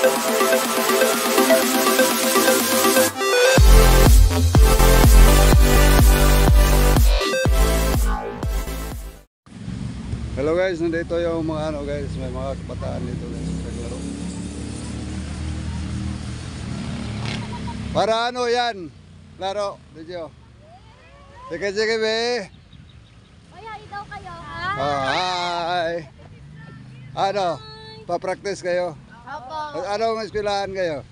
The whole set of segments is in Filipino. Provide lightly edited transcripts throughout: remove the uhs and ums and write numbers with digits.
Hello guys, nandito yung mga guys, may mga kabataan dito guys, naglaro. Para yan? Laro, dito. Sige be. Kuya, ikaw kayo. Hi. Pa-practice kayo? Opo. Anong eskwelahan kayo?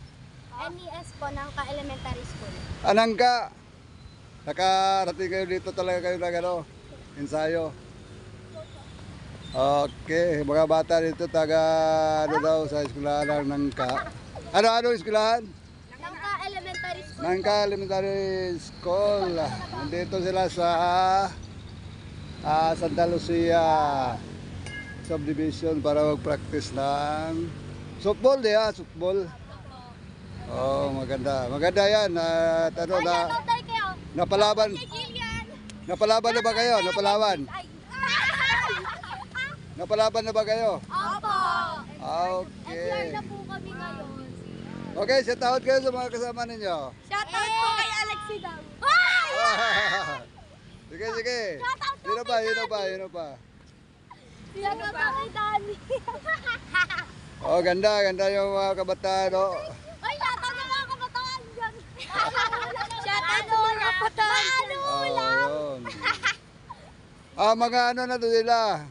NES po ng ka-elementary school. Anangka. Nakarating kayo dito talaga kayo na ensayo. Okay, mga bata dito taga sa eskwelahan ng Nangka. Ano eskwelahan? Nangka Elementary School. Nangka Elementary School. Nandito sila sa Santa Lucia Subdivision para mag-practice ng softball, softball. Oh, maganda. Maganda yan. Napalaban. Napalaban na ba kayo? Napalaban na ba kayo? Opo. Okay. na po kami ngayon. Okay, shout out kayo sa mga kasama ninyo. Shoutout po kay Alexi daw. Sige. Yun pa. Shoutout po kay Danny. Oh, ganda yung mga kabataan. Oh. Ay, shoutout na mga kabataan dyan. Shoutout sa mga kabataan dyan. Yun. Mga na to sila.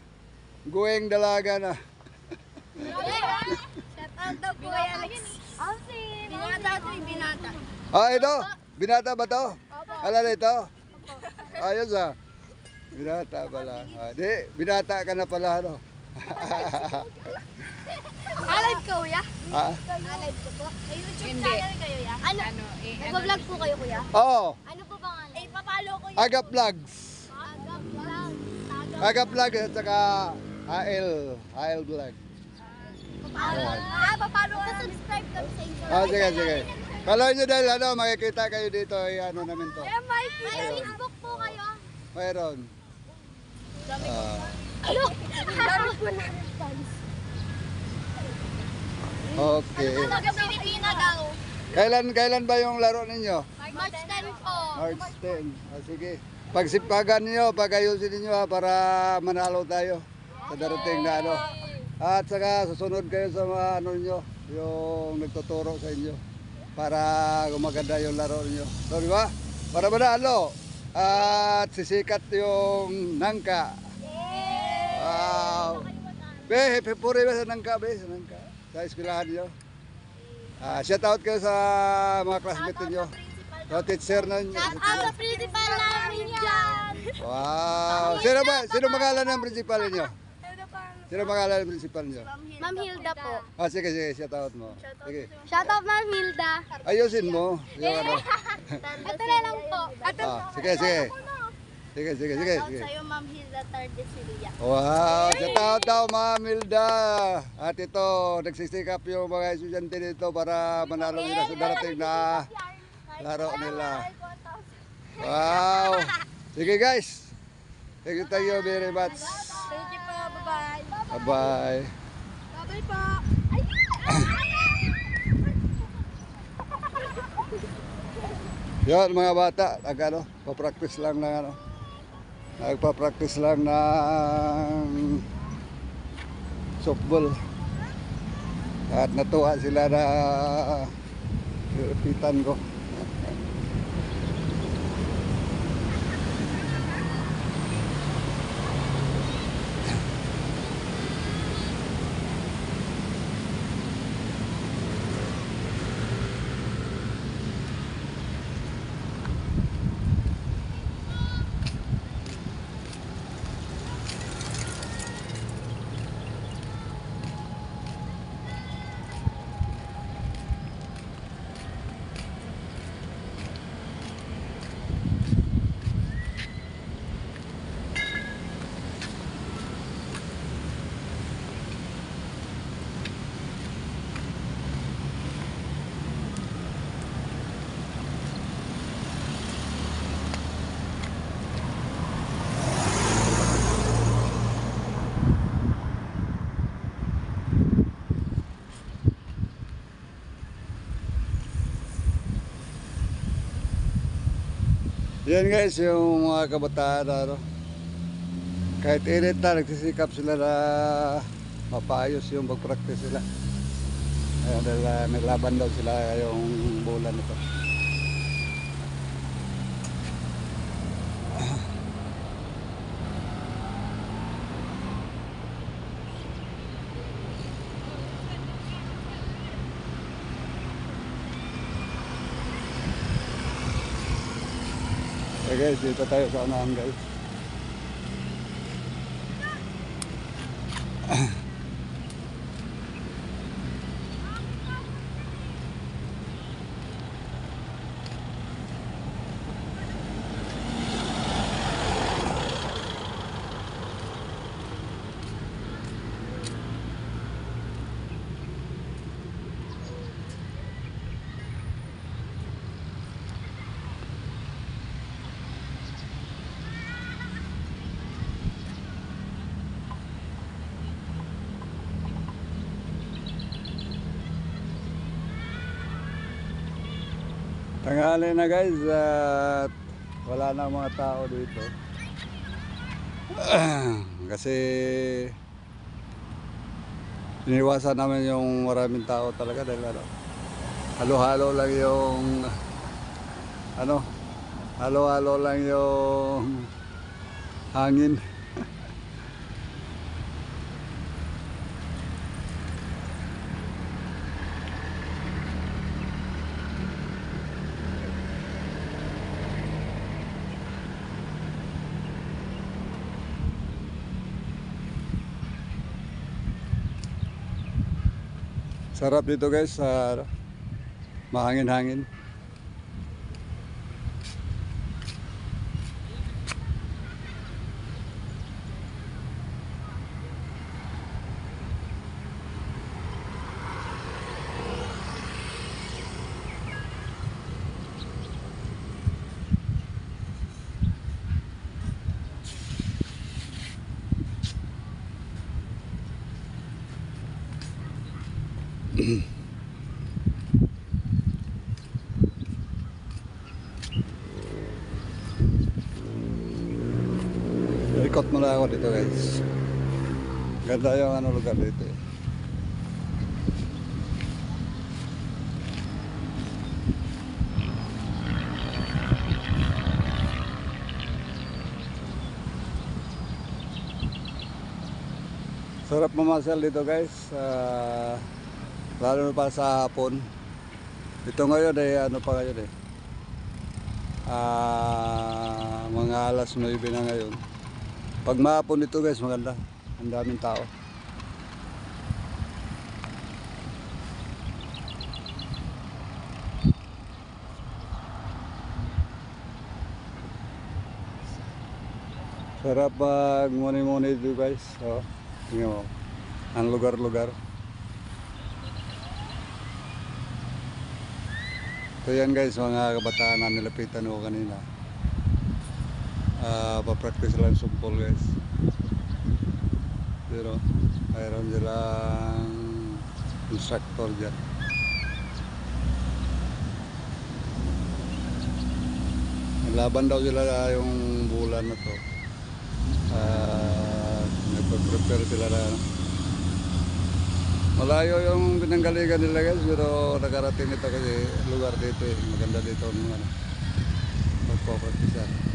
Guweng dalaga na. Shoutout daw po kay Alex. Binata ito yung binata. Ito? Binata ba to? Alala ito? Ayos Binata pala. Binata ka na pala, Alive ka, kuya? Alive ko po. May YouTube channel kayo, ya? Nag-vlog po kayo, kuya? Oo. Ano po pangalan? Papalo ko yun. Aga Vlogs. Aga Vlogs at saka AL Vlog. Papalo ka. Subscribe kami sa inyo. Sige. Follow nyo dahil makikita kayo dito. Namin to. May Facebook po kayo. Mayroon. Dami po na response. Okay. Pilipina daw. Kailan ba yung laro ninyo? March 10 po. March 10. Sige. Pagsipagan niyo, pagayusin niyo para manalo tayo sa darating na At saka susunod kayo sa mga niyo, yung nagtuturo sa inyo para gumaganda yung laro niyo. So, di ba? Para manalo. At sisikat yung Nangka. Wow. Be, puri ba sa Nangka, sa Nangka. Sa eskwelahan niyo. Shout out kayo sa mga classmates niyo. So, teacher na niyo. Shout out sa principal namin yan. Wow. Sino pangalan ng principal niyo? Sino pangalan ng principal niyo? Ma'am Hilda po. Sige, shout out mo. Sige. Shout out Ma'am Hilda. Ayusin mo. Yung Ito na lang po. Sige. Sige. Sa'yo Ma'am Hilda Tardesilia. Wow, shout out daw Ma'am Hilda. At ito, nagsisikap yung mga estudyante dito para manalo nila sa darating na laro nila. Wow. Sige guys. Thank you very much. Thank you po. Bye-bye. Bye-bye. Bye-bye po. Yan mga bata, pa-practice lang ng nagpa-practice lang ng softball. At natuwa sila na pitan ko. Yan guys, yung mga kabataan ano, kahit init na, nagsisikap sila na mapaayos yung pag-practice sila. Ayun, dahil naglaban daw sila yung bulan nito. Okay guys, dito tayo sa unahan guys. Tanghali na guys at wala na mga tao dito. Kasi iniwasan namin yung maraming tao talaga dahil ano, halo-halo lang yung ano, halo-halo lang yung hangin. Sarap dito guys, mahangin-hangin. Ikot muna ako dito guys. Ganda yung ano lugar dito eh. Sarap mamasyal dito guys. Lalo na pa sa hapon. Ito ngayon ay ano pa ngayon eh. Mga alas 9 na ngayon. Pag mahapon dito guys, maganda. Ang daming tao. Sarap pag muni-muni dito guys. So, tingnan mo. Ang lugar-lugar. So yan guys, mga kabataan na nilapitan ko kanina. Pa-practice lang sumpol guys. Pero mayroon silang instructor dyan. Laban daw sila yung bulan na to. Nagpa-prepare sila na malayo yung pinanggaligan nila guys, pero nakarating ito kasi lugar dito eh. Maganda dito ng ano, magpapractice.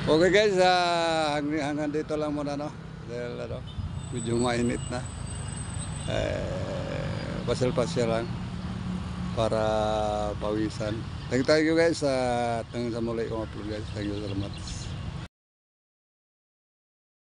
Okay guys, hanggang dito lang muna no. Dahil ano, medyo mainit na. Pasal-pasya lang para pawisan. Thank you guys. Hanggang sa muli kong upload guys. Thank you, salamat.